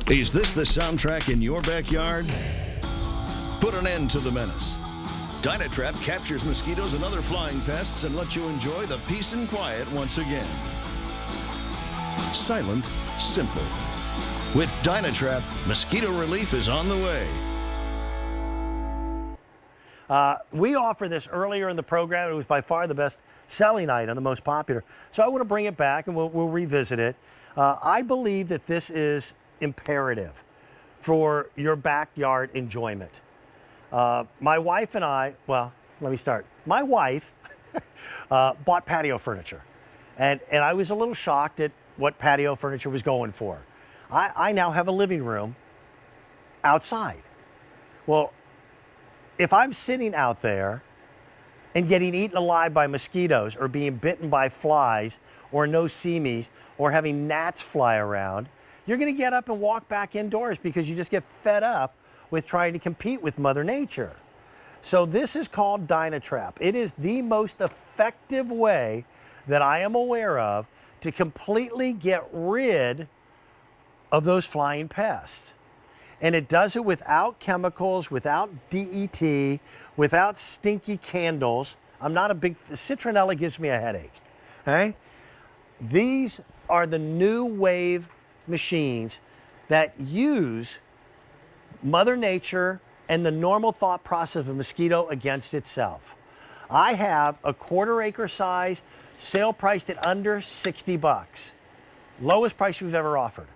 Is this the soundtrack in your backyard? Put an end to the menace. DynaTrap captures mosquitoes and other flying pests and lets you enjoy the peace and quiet once again. Silent, simple. With DynaTrap, mosquito relief is on the way. We offered this earlier in the program. It was by far the best selling item, the most popular. So I want to bring it back and we'll revisit it. I believe that this is imperative for your backyard enjoyment. My wife and I, well, let me start. My wife bought patio furniture, and I was a little shocked at what patio furniture was going for. I now have a living room outside. Well, if I'm sitting out there and getting eaten alive by mosquitoes or being bitten by flies or no-see-me's or having gnats fly around, you're going to get up and walk back indoors because you just get fed up with trying to compete with Mother Nature. So this is called DynaTrap. It is the most effective way that I am aware of to completely get rid of those flying pests. And it does it without chemicals, without DET, without stinky candles. I'm not a big, citronella gives me a headache, okay? These are the new wave machines that use Mother Nature and the normal thought process of a mosquito against itself. I have a 1/4 acre size, sale priced at under 60 bucks. Lowest price we've ever offered.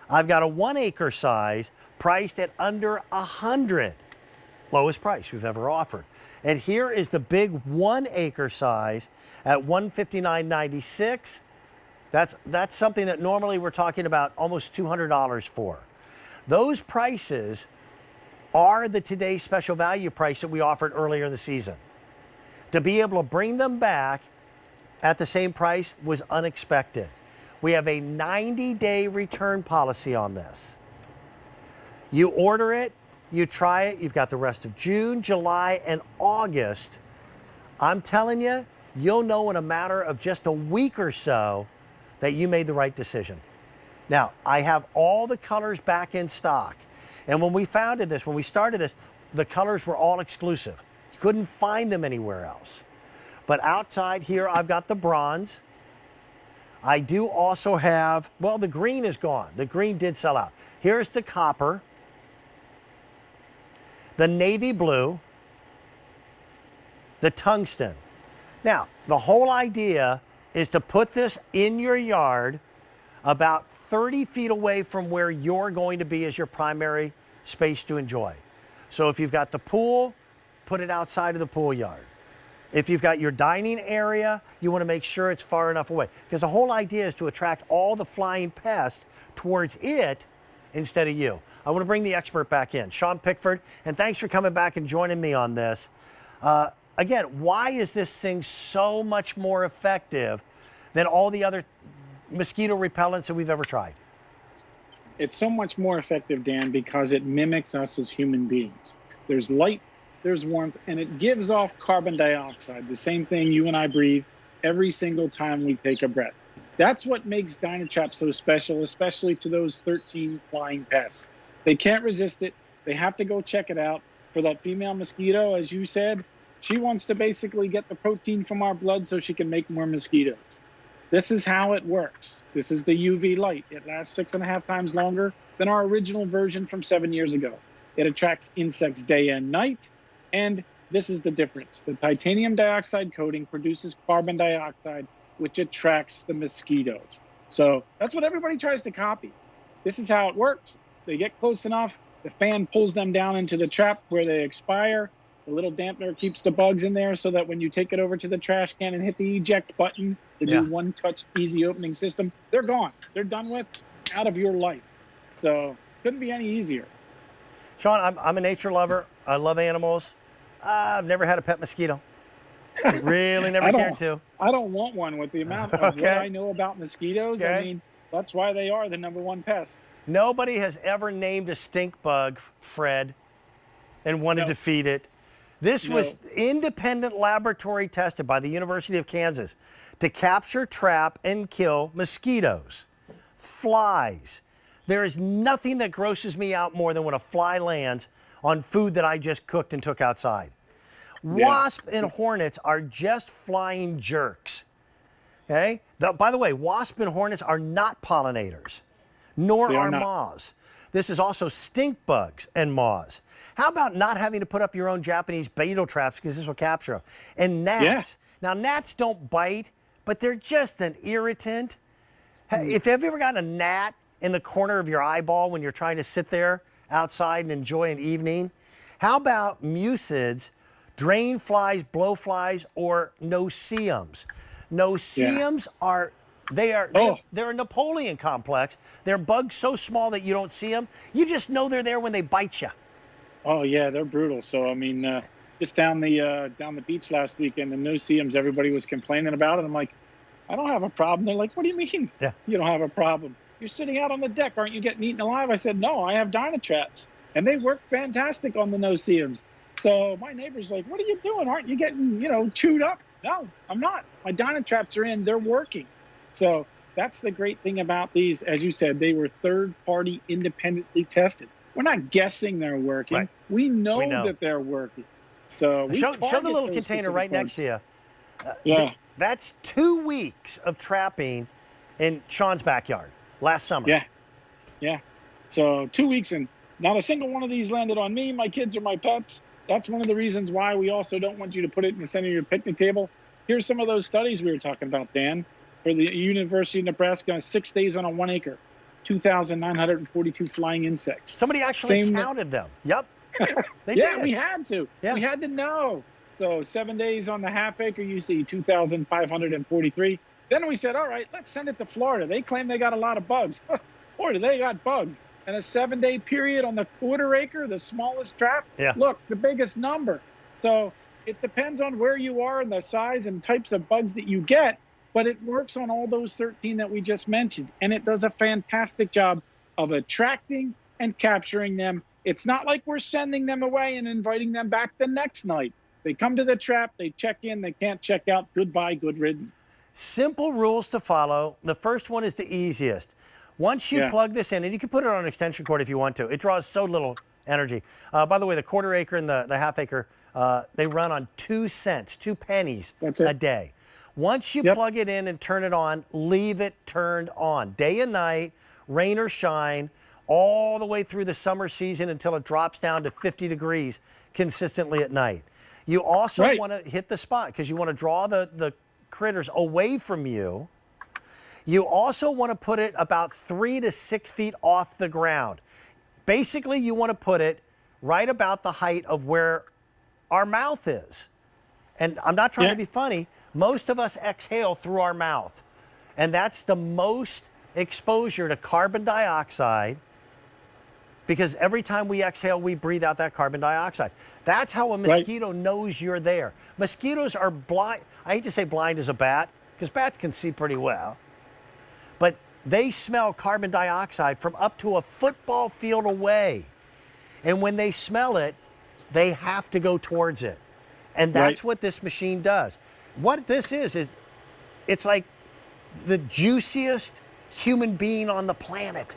I've got a 1 acre size priced at under 100. Lowest price we've ever offered. And here is the big 1 acre size at $159.96. That's something that normally we're talking about almost $200 for. Those prices are the today's special value price that we offered earlier in the season. To be able to bring them back at the same price was unexpected. We have a 90-day return policy on this. You order it, you try it, you've got the rest of June, July, and August. I'm telling you, you'll know in a matter of just a week or so that you made the right decision. Now, I have all the colors back in stock. And when we founded this, when we started this, the colors were all exclusive. You couldn't find them anywhere else. But outside here, I've got the bronze. I do also have, well, the green is gone. The green did sell out. Here's the copper, the navy blue, the tungsten. Now, the whole idea is to put this in your yard about 30 feet away from where you're going to be as your primary space to enjoy. So if you've got the pool, put it outside of the pool yard. If you've got your dining area, you want to make sure it's far enough away. Because the whole idea is to attract all the flying pests towards it instead of you. I want to bring the expert back in, Sean Pickford, and thanks for coming back and joining me on this. Again, why is this thing so much more effective than all the other mosquito repellents that we've ever tried? It's so much more effective, Dan, because it mimics us as human beings. There's light, there's warmth, and it gives off carbon dioxide, the same thing you and I breathe every single time we take a breath. That's what makes DynaTrap so special, especially to those 13 flying pests. They can't resist it. They have to go check it out. For that female mosquito, as you said, she wants to basically get the protein from our blood so she can make more mosquitoes. This is how it works. This is the UV light. It lasts 6.5 times longer than our original version from 7 years ago. It attracts insects day and night, and this is the difference. The titanium dioxide coating produces carbon dioxide, which attracts the mosquitoes. So that's what everybody tries to copy. This is how it works. They get close enough, the fan pulls them down into the trap where they expire. The little dampener keeps the bugs in there so that when you take it over to the trash can and hit the eject button, the new one-touch easy opening system, they're gone. They're done with, out of your life. So couldn't be any easier. Sean, I'm a nature lover. I love animals. I've never had a pet mosquito. Really never cared to. I don't want one with the amount of what I know about mosquitoes. I mean, that's why they are the #1 pest. Nobody has ever named a stink bug, Fred, and wanted to feed it. This was independent laboratory tested by the University of Kansas to capture, trap, and kill mosquitoes, flies, There is nothing that grosses me out more than when a fly lands on food that I just cooked and took outside. Wasps and hornets are just flying jerks. Okay? By the way, wasps and hornets are not pollinators, nor are moths. This is also stink bugs and moths. How about not having to put up your own Japanese beetle traps because this will capture them? And gnats. Now, gnats don't bite, but they're just an irritant. If you've ever gotten a gnat in the corner of your eyeball when you're trying to sit there outside and enjoy an evening, how about musids, drain flies, blowflies, or no-see-ums? No-see-ums are they're a Napoleon complex. They're bugs so small that you don't see them. You just know they're there when they bite you. Oh yeah, they're brutal. So I mean, just down the beach last weekend, the no-see-ums, everybody was complaining about it. I'm like, I don't have a problem. They're like, what do you mean? Yeah. You don't have a problem? You're sitting out on the deck. Aren't you getting eaten alive? I said, no, I have DynaTraps, and they work fantastic on the no-see-ums. So my neighbor's like, what are you doing? Aren't you getting, chewed up? No, I'm not. My DynaTraps are in. They're working. So that's the great thing about these. As you said, they were third-party independently tested. We're not guessing they're working. Right. We know that they're working. So show the little container right next to you. That's 2 weeks of trapping in Sean's backyard last summer. Yeah. So 2 weeks, and not a single one of these landed on me, my kids, or my pets. That's one of the reasons why we also don't want you to put it in the center of your picnic table. Here's some of those studies we were talking about, Dan. For the University of Nebraska, 6 days on a 1 acre, 2,942 flying insects. Somebody actually counted them. Yep. They did. We had to. Yeah. We had to know. So 7 days on the half acre, you see 2,543. Then we said, all right, let's send it to Florida. They claim they got a lot of bugs. Florida, they got bugs. And a 7-day period on the quarter acre, the smallest trap, look, the biggest number. So it depends on where you are and the size and types of bugs that you get, but it works on all those 13 that we just mentioned. And it does a fantastic job of attracting and capturing them. It's not like we're sending them away and inviting them back the next night. They come to the trap, they check in, they can't check out. Goodbye, good riddance. Simple rules to follow. The first one is the easiest. Once you plug this in, and you can put it on an extension cord if you want to. It draws so little energy. By the way, the quarter acre and the half acre, they run on 2 cents, 2 pennies a day. Once you plug it in and turn it on, leave it turned on. Day and night, rain or shine, all the way through the summer season until it drops down to 50 degrees consistently at night. You also want to hit the spot because you want to draw the critters away from you. You also want to put it about 3 to 6 feet off the ground. Basically, you want to put it right about the height of where our mouth is. And I'm not trying to be funny. Most of us exhale through our mouth. And that's the most exposure to carbon dioxide because every time we exhale, we breathe out that carbon dioxide. That's how a mosquito knows you're there. Mosquitoes are blind. I hate to say blind as a bat because bats can see pretty well. But they smell carbon dioxide from up to a football field away. And when they smell it, they have to go towards it. And that's what this machine does. What this is it's like the juiciest human being on the planet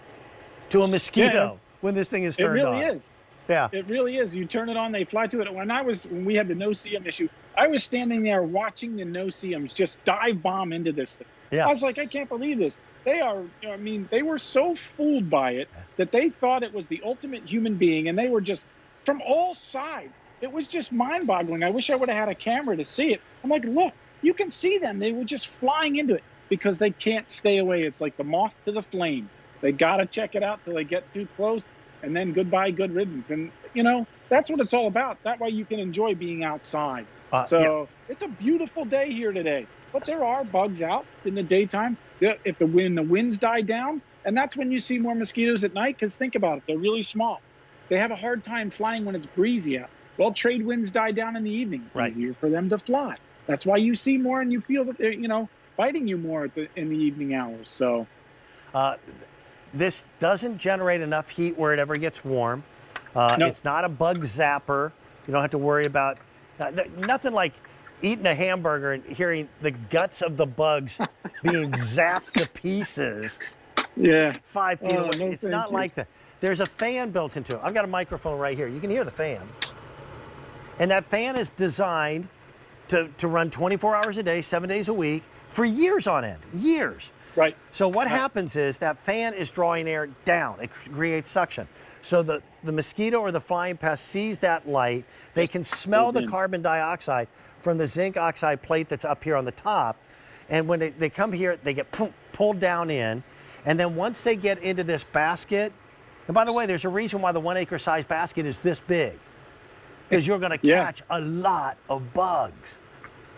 to a mosquito when this thing is turned on. It really is. Yeah. It really is. You turn it on, they fly to it. When we had the no-see-um issue, I was standing there watching the no-see-ums just dive bomb into this thing. Yeah. I was like, I can't believe this. They were so fooled by it that they thought it was the ultimate human being, and they were just from all sides. It was just mind-boggling. I wish I would have had a camera to see it. I'm like, look, you can see them. They were just flying into it because they can't stay away. It's like the moth to the flame. They got to check it out till they get too close, and then goodbye, good riddance. And, that's what it's all about. That way you can enjoy being outside. It's a beautiful day here today. But there are bugs out in the daytime. When the winds die down, and that's when you see more mosquitoes at night, because think about it, they're really small. They have a hard time flying when it's breezy out. Well, trade winds die down in the evening. Easier for them to fly. That's why you see more and you feel that they're, biting you more in the evening hours. So, this doesn't generate enough heat where it ever gets warm. It's not a bug zapper. You don't have to worry about nothing like eating a hamburger and hearing the guts of the bugs being zapped to pieces. Yeah. 5 feet Oh, away. no, It's thank not you. like that. There's a fan built into it. I've got a microphone right here. You can hear the fan. And that fan is designed to run 24 hours a day, 7 days a week, for years on end, years. Right. So what happens is that fan is drawing air down. It creates suction. So the mosquito or the flying pest sees that light. They can smell the carbon dioxide from the zinc oxide plate that's up here on the top. And when they come here, they get pulled down in. And then once they get into this basket, and by the way, there's a reason why the 1 acre size basket is this big, because you're going to catch a lot of bugs.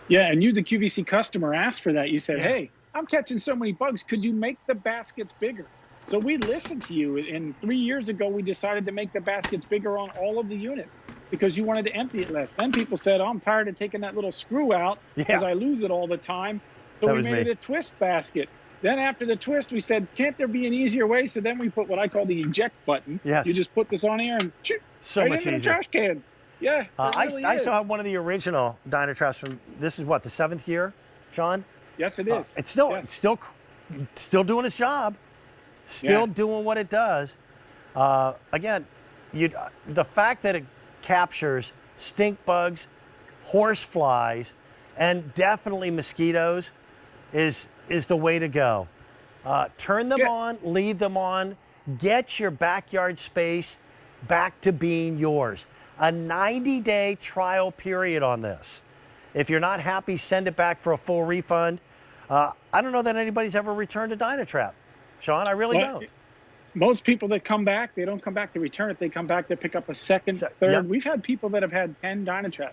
Yeah, and you, the QVC customer, asked for that. You said, hey, I'm catching so many bugs. Could you make the baskets bigger? So we listened to you. And 3 years ago, we decided to make the baskets bigger on all of the units because you wanted to empty it less. Then people said, oh, I'm tired of taking that little screw out because I lose it all the time. So we made it a twist basket. Then after the twist, we said, can't there be an easier way? So then we put what I call the eject button. Yes. You just put this on here and shoot, so right much into easier. the trash can. Yeah, I still have one of the original DynaTraps from, this is what, the 7th year, Sean? Yes, it is. It's still doing its job, still doing what it does. Again, the fact that it captures stink bugs, horse flies, and definitely mosquitoes is the way to go. Turn them on, leave them on, get your backyard space back to being yours. A 90-day trial period on this. If you're not happy, send it back for a full refund. I don't know that anybody's ever returned a DynaTrap, Sean. I really don't. Most people that come back, they don't come back to return it. They come back to pick up a second, third. Yep. We've had people that have had 10 DynaTrap.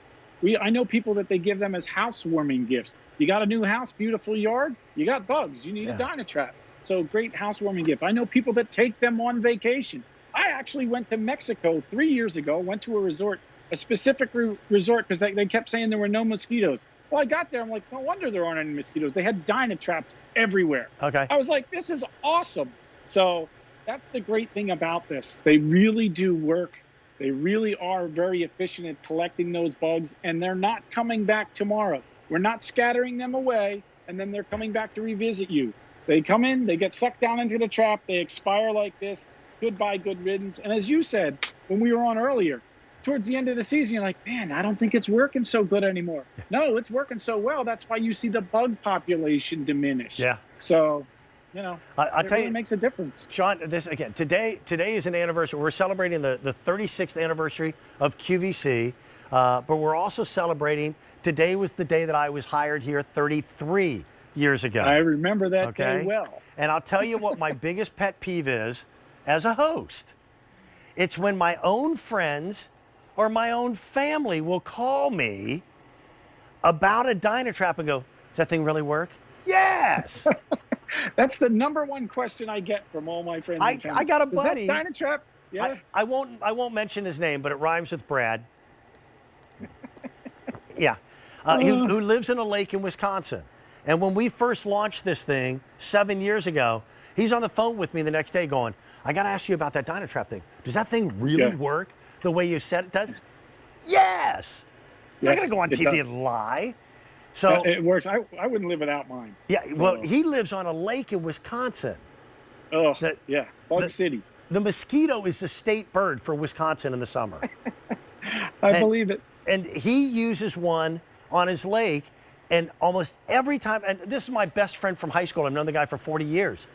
I know people that they give them as housewarming gifts. You got a new house, beautiful yard, you got bugs, you need a DynaTrap. So great housewarming gift. I know people that take them on vacation. I actually went to Mexico 3 years ago, went to a resort, a specific resort, because they kept saying there were no mosquitoes. Well, I got there, I'm like, no wonder there aren't any mosquitoes. They had DynaTraps everywhere. Okay. I was like, this is awesome. So that's the great thing about this. They really do work. They really are very efficient at collecting those bugs, and they're not coming back tomorrow. We're not scattering them away, and then they're coming back to revisit you. They come in, they get sucked down into the trap, they expire like this. Goodbye, good riddance. And as you said, when we were on earlier, towards the end of the season, you're like, man, I don't think it's working so good anymore. No, it's working so well. That's why you see the bug population diminish. Yeah. So, you know, I'll it tell really you, makes a difference. Sean, this again, today is an anniversary. We're celebrating the 36th anniversary of QVC, but we're also celebrating, today was the day that I was hired here 33 years ago. I remember that day well. And I'll tell you what my biggest pet peeve is as a host. It's when my own friends or my own family will call me about a DynaTrap and go, does that thing really work? Yes. That's the #1 question I get from all my friends. I got a buddy. Is that DynaTrap? Yeah. I won't mention his name, but it rhymes with Brad. Yeah. Who lives in a lake in Wisconsin. And when we first launched this thing 7 years ago, he's on the phone with me the next day going, I got to ask you about that DynaTrap thing. Does that thing really work the way you said it does? Yes. I'm not going to go on TV and lie. So it works. I wouldn't live without mine. Yeah, well, he lives on a lake in Wisconsin. Oh, Bug City. The mosquito is the state bird for Wisconsin in the summer. I believe it. And he uses one on his lake, and almost every time, and this is my best friend from high school, I've known the guy for 40 years.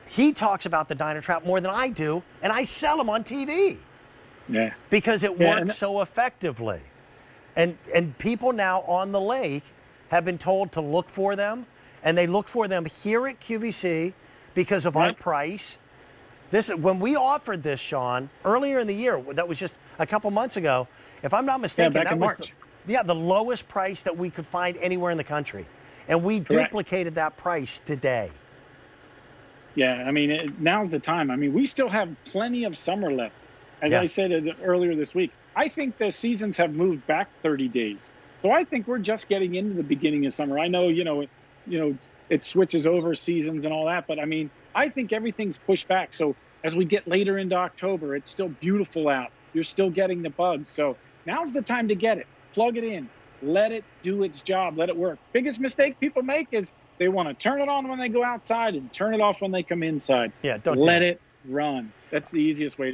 He talks about the DynaTrap more than I do, and I sell them on TV. Yeah. Because it works so effectively. And people now on the lake have been told to look for them, and they look for them here at QVC because of our price. When we offered this, Sean, earlier in the year, that was just a couple months ago, if I'm not mistaken, back that in was March. the lowest price that we could find anywhere in the country. And we duplicated that price today. Yeah, I mean, now's the time. I mean, we still have plenty of summer left. As I said earlier this week, I think the seasons have moved back 30 days. So I think we're just getting into the beginning of summer. I know, it switches over seasons and all that, but I mean, I think everything's pushed back. So as we get later into October, it's still beautiful out. You're still getting the bugs. So now's the time to get it. Plug it in. Let it do its job. Let it work. Biggest mistake people make is They want to turn it on when they go outside and turn it off when they come inside. Yeah, don't do let that. it run. That's the easiest way